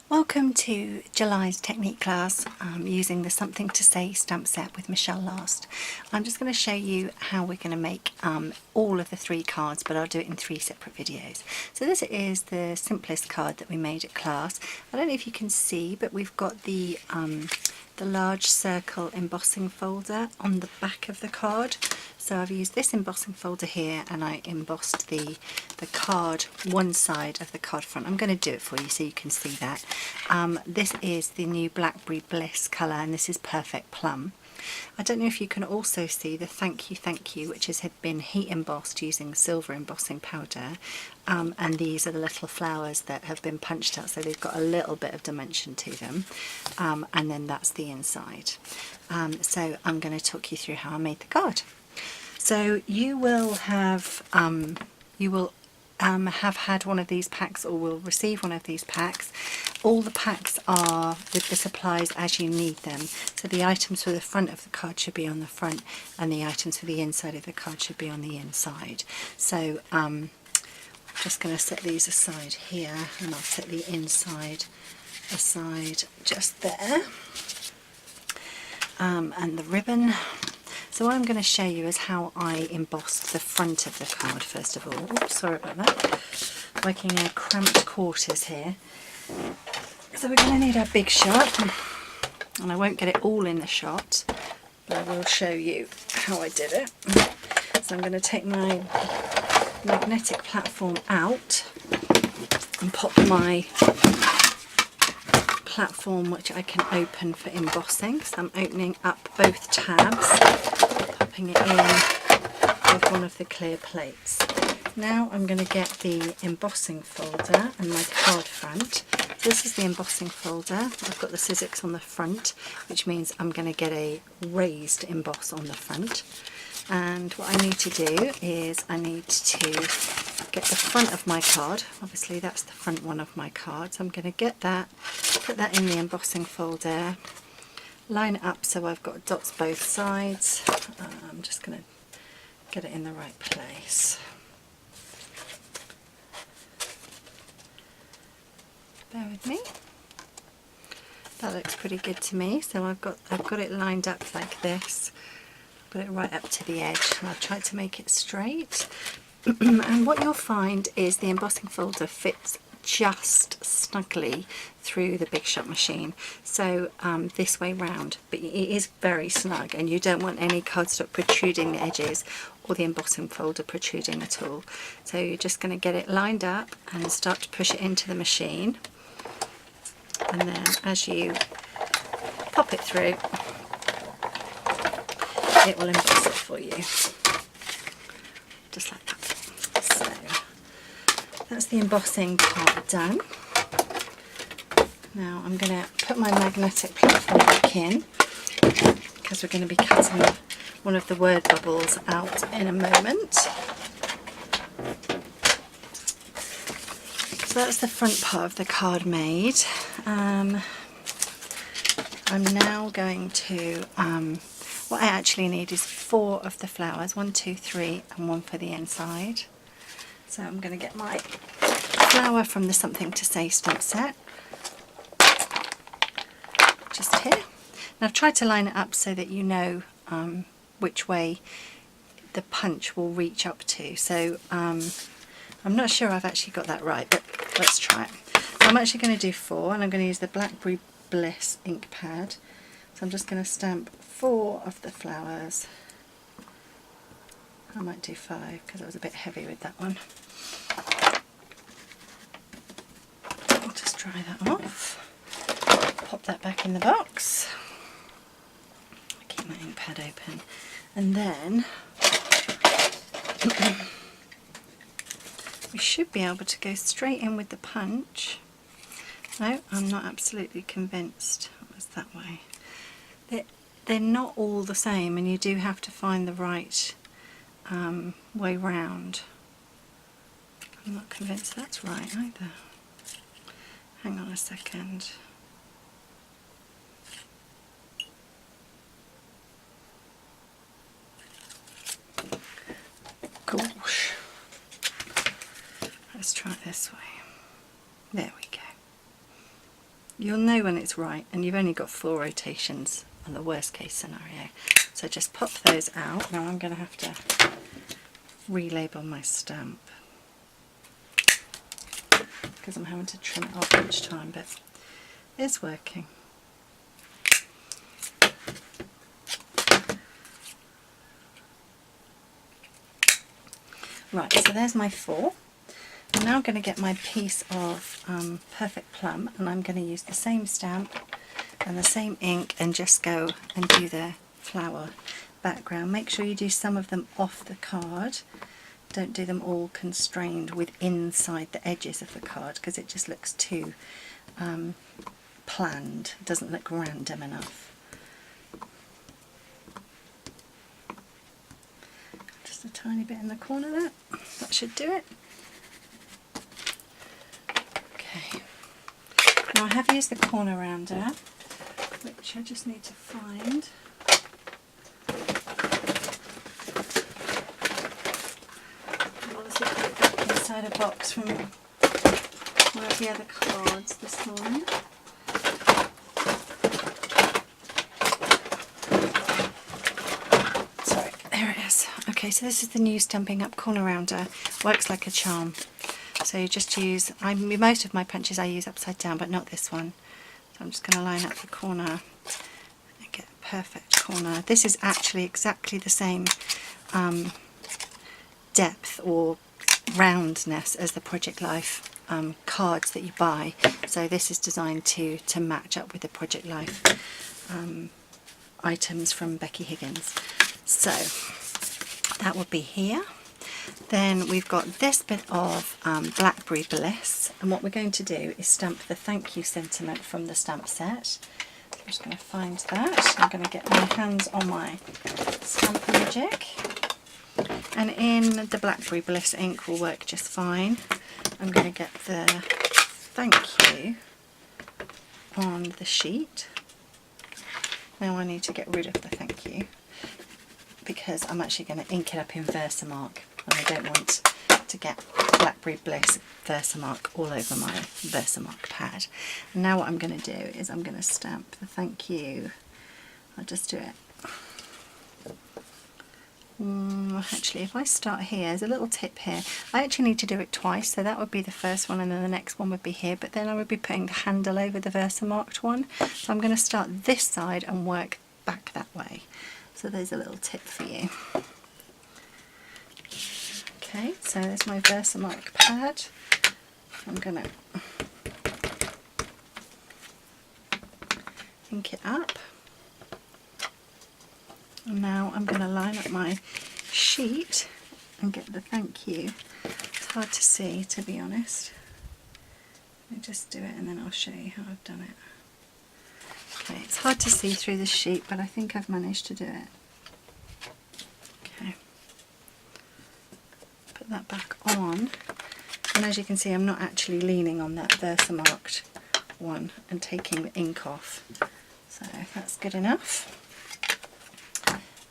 Welcome to July's technique class using the Something to Say stamp set with Michelle Last. I'm just going to show you how we're going to make all of the 3 cards, but I'll do it in 3 separate videos. So this is the simplest card that we made at class. I don't know if you can see, but we've got the large circle embossing folder on the back of the card. So I've used this embossing folder here and I embossed the card, one side of the card front. I'm going to do it for you so you can see that. This is the new Blackberry Bliss colour and this is Perfect Plum. I don't know if you can also see the thank you, which has been heat embossed using silver embossing powder, and these are the little flowers that have been punched out, so they've got a little bit of dimension to them, and then that's the inside. So I'm going to talk you through how I made the card. So you will have have had one of these packs or will receive one of these packs. All the packs are with the supplies as you need them. So the items for the front of the card should be on the front and the items for the inside of the card should be on the inside. So I'm just going to set these aside here and I'll set the inside aside just there. And the ribbon. So what I'm going to show you is how I embossed the front of the card first of all. Oops, sorry about that. Working in cramped quarters here. So we're going to need our big shot, and I won't get it all in the shot, but I will show you how I did it. So I'm going to take my magnetic platform out and pop my platform which I can open for embossing. So I'm opening up both tabs, popping it in with one of the clear plates. Now I'm going to get the embossing folder and my card front. So this is the embossing folder. I've got the Sizzix on the front, which means I'm going to get a raised emboss on the front. And what I need to do is I need to get the front of my card. Obviously that's the front one of my card. So I'm going to get that, put that in the embossing folder, line it up so I've got dots both sides. I'm just going to get it in the right place. Bear with me. That looks pretty good to me. So I've got it lined up like this. Put it right up to the edge and I've tried to make it straight. And what you'll find is the embossing folder fits just snugly through the Big Shot machine, so this way round, but it is very snug and you don't want any cardstock protruding the edges or the embossing folder protruding at all. So you're just going to get it lined up and start to push it into the machine, and then as you pop it through it will emboss it for you, just like that. So that's the embossing part done. Now I'm going to put my magnetic platform back in because we're going to be cutting one of the word bubbles out in a moment. So that's the front part of the card made. I'm now going to what I actually need is 4 of the flowers, 1, 2, 3 and 1 for the inside. So I'm going to get my flower from the Something to Say stamp set, just here. Now I've tried to line it up so that you know which way the punch will reach up to. So I'm not sure I've actually got that right, but let's try it. So I'm actually going to do 4 and I'm going to use the Blackberry Bliss ink pad. So I'm just going to stamp 4 of the flowers. I might do 5 because I was a bit heavy with that one. I'll just dry that off. Pop that back in the box. Keep my ink pad open. And then we should be able to go straight in with the punch. No, I'm not absolutely convinced. It was that way. They're not all the same and you do have to find the right way round. I'm not convinced that's right either. Hang on a second. Gosh. Let's try it this way. There we go. You'll know when it's right, and you've only got 4 rotations on the worst case scenario. So just pop those out. Now I'm going to have to relabel my stamp because I'm having to trim it off each time, but it's working. Right, so there's my 4. I'm now going to get my piece of Perfect Plum, and I'm going to use the same stamp and the same ink and just go and do the flower background. Make sure you do some of them off the card. Don't do them all constrained with inside the edges of the card because it just looks too planned. It doesn't look random enough. Just a tiny bit in the corner there. That should do it. Okay. Now I have used the corner rounder, which I just need to find. I've obviously put it back inside a box from one of the other cards this morning. Sorry, there it is. Okay, so this is the new Stampin' Up corner rounder. Works like a charm. So you just use, most of my punches I use upside down, but not this one. So I'm just going to line up the corner and get a perfect corner. This is actually exactly the same depth or roundness as the Project Life cards that you buy. So this is designed to match up with the Project Life items from Becky Higgins. So that would be here. Then we've got this bit of Blackberry Bliss, and what we're going to do is stamp the thank you sentiment from the stamp set. I'm just going to find that. I'm going to get my hands on my Stamp Magic, and in the Blackberry Bliss ink will work just fine. I'm going to get the thank you on the sheet. Now I need to get rid of the thank you because I'm actually going to ink it up in Versamark, and I don't want to get Blackberry Bliss Versamark all over my Versamark pad. And now what I'm going to do is I'm going to stamp the thank you. I'll just do it. Actually, if I start here, there's a little tip here. I actually need to do it twice, so that would be the first one and then the next one would be here, but then I would be putting the handle over the Versamarked one. So I'm going to start this side and work back that way. So there's a little tip for you. Okay, so there's my Versamark pad. I'm going to ink it up. And now I'm going to line up my sheet and get the thank you. It's hard to see, to be honest. Let me just do it and then I'll show you how I've done it. Okay, it's hard to see through the sheet, but I think I've managed to do it. Okay. Put that back on. And as you can see, I'm not actually leaning on that Versamarked one and taking the ink off. So that's good enough.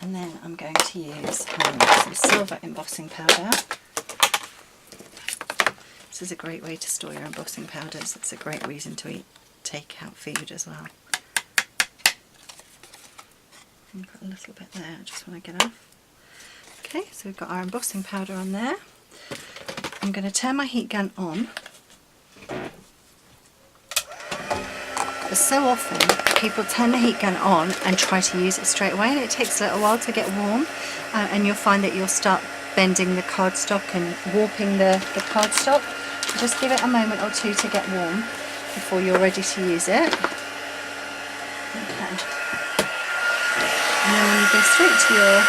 And then I'm going to use some silver embossing powder. This is a great way to store your embossing powders. It's a great reason to eat takeout food as well. I've got a little bit there, I just want to get off. Okay, so we've got our embossing powder on there. I'm going to turn my heat gun on. Because so often people turn the heat gun on and try to use it straight away, and it takes a little while to get warm, and you'll find that you'll start bending the cardstock and warping the cardstock. Just give it a moment or two to get warm before you're ready to use it. Okay. And then when you go straight to your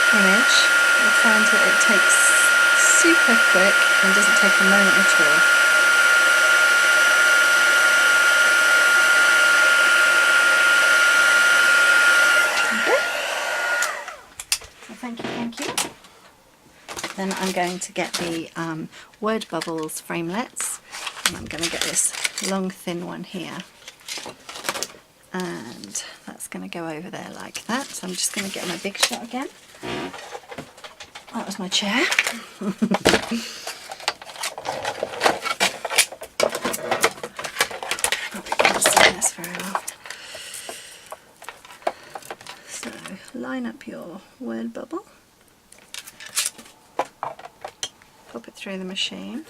image, you'll find that it takes super quick and doesn't take a moment at all. Thank you. Then I'm going to get the Word Bubbles framelets, and I'm going to get this long thin one here, and that's going to go over there like that. So I'm just going to get my big shot again. That was my chair. There we go. fair enough. So line up your word bubble, pop it through the machine.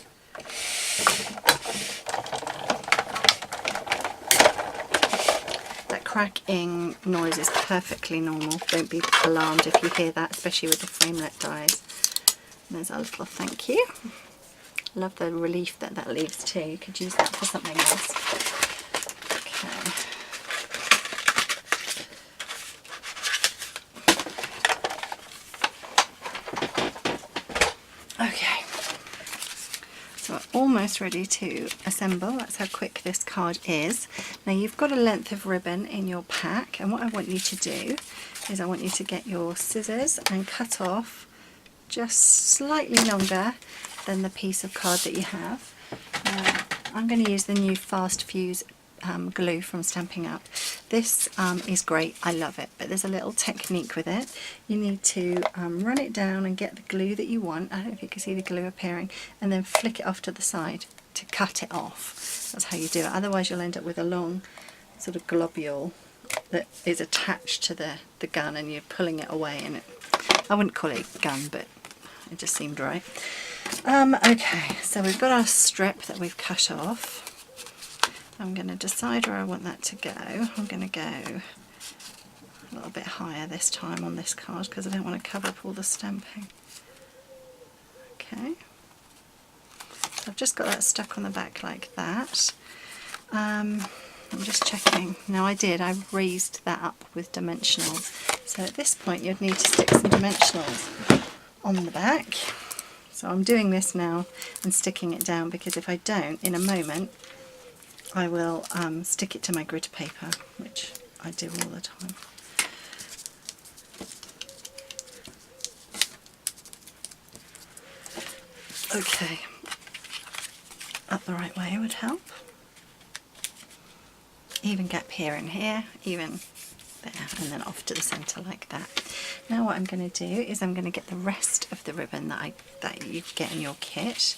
That cracking noise is perfectly normal. Don't be alarmed if you hear that, especially with the framelit dies. And there's our little thank you. Love the relief that that leaves too. You could use that for something else. Okay, so we're almost ready to assemble. That's how quick this card is. Now you've got a length of ribbon in your pack, and what I want you to do is I want you to get your scissors and cut off just slightly longer than the piece of card that you have. I'm going to use the new Fast Fuse glue from Stampin' Up. This is great, I love it, but there's a little technique with it. You need to run it down and get the glue that you want. I don't know if you can see the glue appearing, and then flick it off to the side to cut it off. That's how you do it, otherwise you'll end up with a long sort of globule that is attached to the gun and you're pulling it away, and I wouldn't call it a gun, but it just seemed right. Okay, so we've got our strip that we've cut off. I'm going to decide where I want that to go. I'm going to go a little bit higher this time on this card because I don't want to cover up all the stamping. Okay, so I've just got that stuck on the back like that. I'm just checking. Now I raised that up with dimensionals. So at this point you'd need to stick some dimensionals on the back. So I'm doing this now and sticking it down, because if I don't, in a moment I will stick it to my grid paper, which I do all the time. Okay, up the right way would help. Even gap here and here, even there, and then off to the centre like that. Now what I'm going to do is I'm going to get the rest of the ribbon that you get in your kit,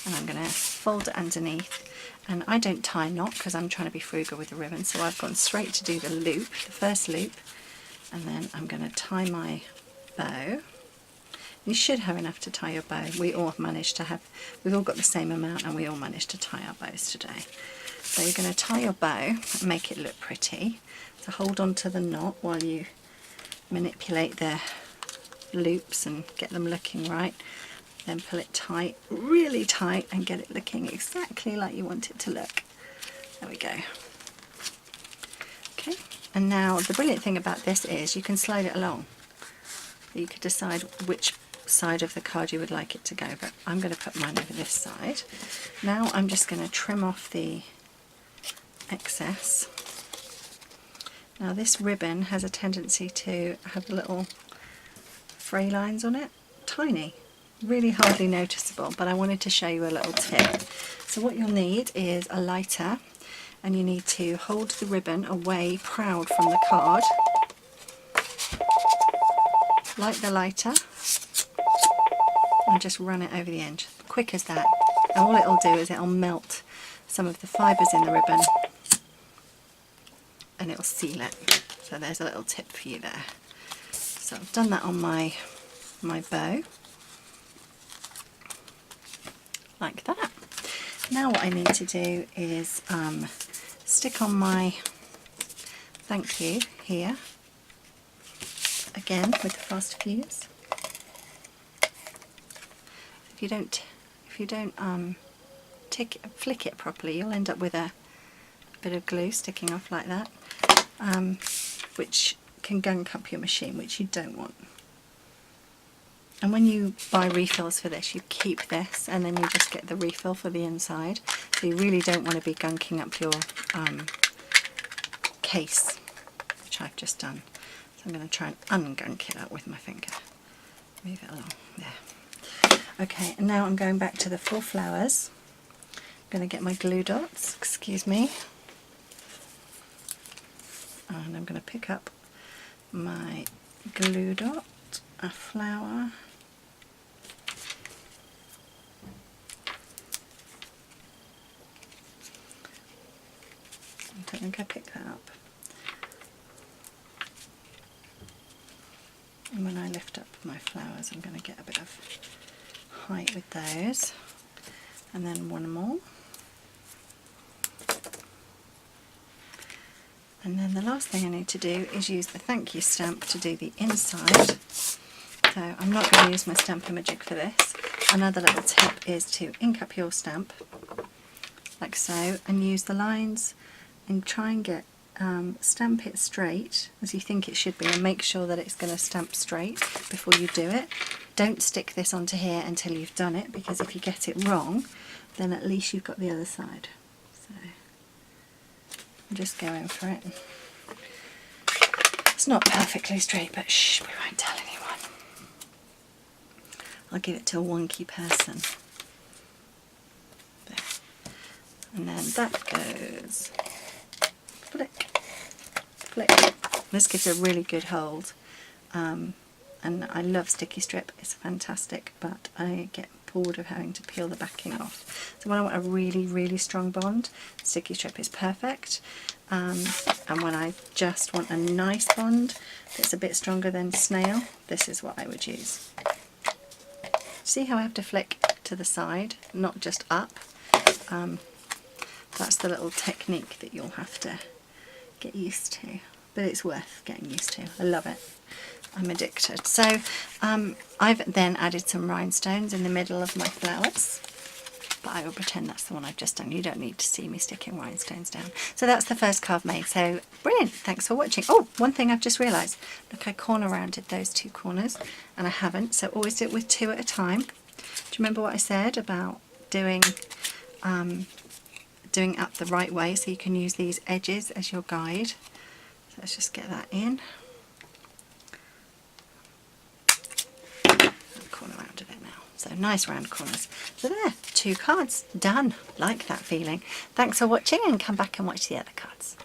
and I'm going to fold it underneath. And I don't tie a knot because I'm trying to be frugal with the ribbon, so I've gone straight to do the loop, the first loop, and then I'm going to tie my bow. You should have enough to tie your bow. We've all got the same amount, and we all managed to tie our bows today. So you're going to tie your bow and make it look pretty. So hold on to the knot while you manipulate the loops and get them looking right. Then pull it tight, really tight, and get it looking exactly like you want it to look. There we go. Okay, and now the brilliant thing about this is you can slide it along. You could decide which side of the card you would like it to go, but I'm going to put mine over this side. Now I'm just going to trim off the excess. Now this ribbon has a tendency to have little fray lines on it, tiny, really hardly noticeable, but I wanted to show you a little tip. So what you'll need is a lighter, and you need to hold the ribbon away proud from the card. Light the lighter and just run it over the edge, quick as that. And all it'll do is it'll melt some of the fibres in the ribbon and it'll seal it. So there's a little tip for you there. So I've done that on my bow, like that. Now what I need to do is stick on my thank you here, again with the Fast Fuse. If you don't flick it properly, you'll end up with a bit of glue sticking off like that, which can gunk up your machine, which you don't want. And when you buy refills for this, you keep this and then you just get the refill for the inside. So you really don't want to be gunking up your case, which I've just done. So I'm going to try and ungunk it up with my finger. Move it along, there. Okay, and now I'm going back to the 4 flowers. I'm going to get my glue dots, excuse me. And I'm going to pick up my glue dot, a flower, think I picked that up. And when I lift up my flowers, I'm going to get a bit of height with those. And then one more. And then the last thing I need to do is use the thank you stamp to do the inside. So I'm not going to use my Stamp-A-Magic for this. Another little tip is to ink up your stamp, like so, and use the lines and try and get stamp it straight as you think it should be, and make sure that it's going to stamp straight before you do it. Don't stick this onto here until you've done it, because if you get it wrong, then at least you've got the other side. So I'm just going for it. It's not perfectly straight, but shh, we won't tell anyone. I'll give it to a wonky person. There. And then that goes flick, flick. This gives a really good hold. And I love sticky strip, it's fantastic, but I get bored of having to peel the backing off. So when I want a really, really strong bond, sticky strip is perfect. And when I just want a nice bond that's a bit stronger than snail, this is what I would use. See how I have to flick to the side, not just up? That's the little technique that you'll have to get used to, but it's worth getting used to. I love it. I'm addicted. So I've then added some rhinestones in the middle of my flowers, but I will pretend that's the one I've just done. You don't need to see me sticking rhinestones down. So that's the first card made. So brilliant. Thanks for watching. Oh, one thing I've just realised. Look, I corner rounded those two corners and I haven't. So always do it with two at a time. Do you remember what I said about doing up the right way, so you can use these edges as your guide? So let's just get that in. Corner rounded it now. So nice round corners. So there, 2 cards done. Like that feeling. Thanks for watching, and come back and watch the other cards.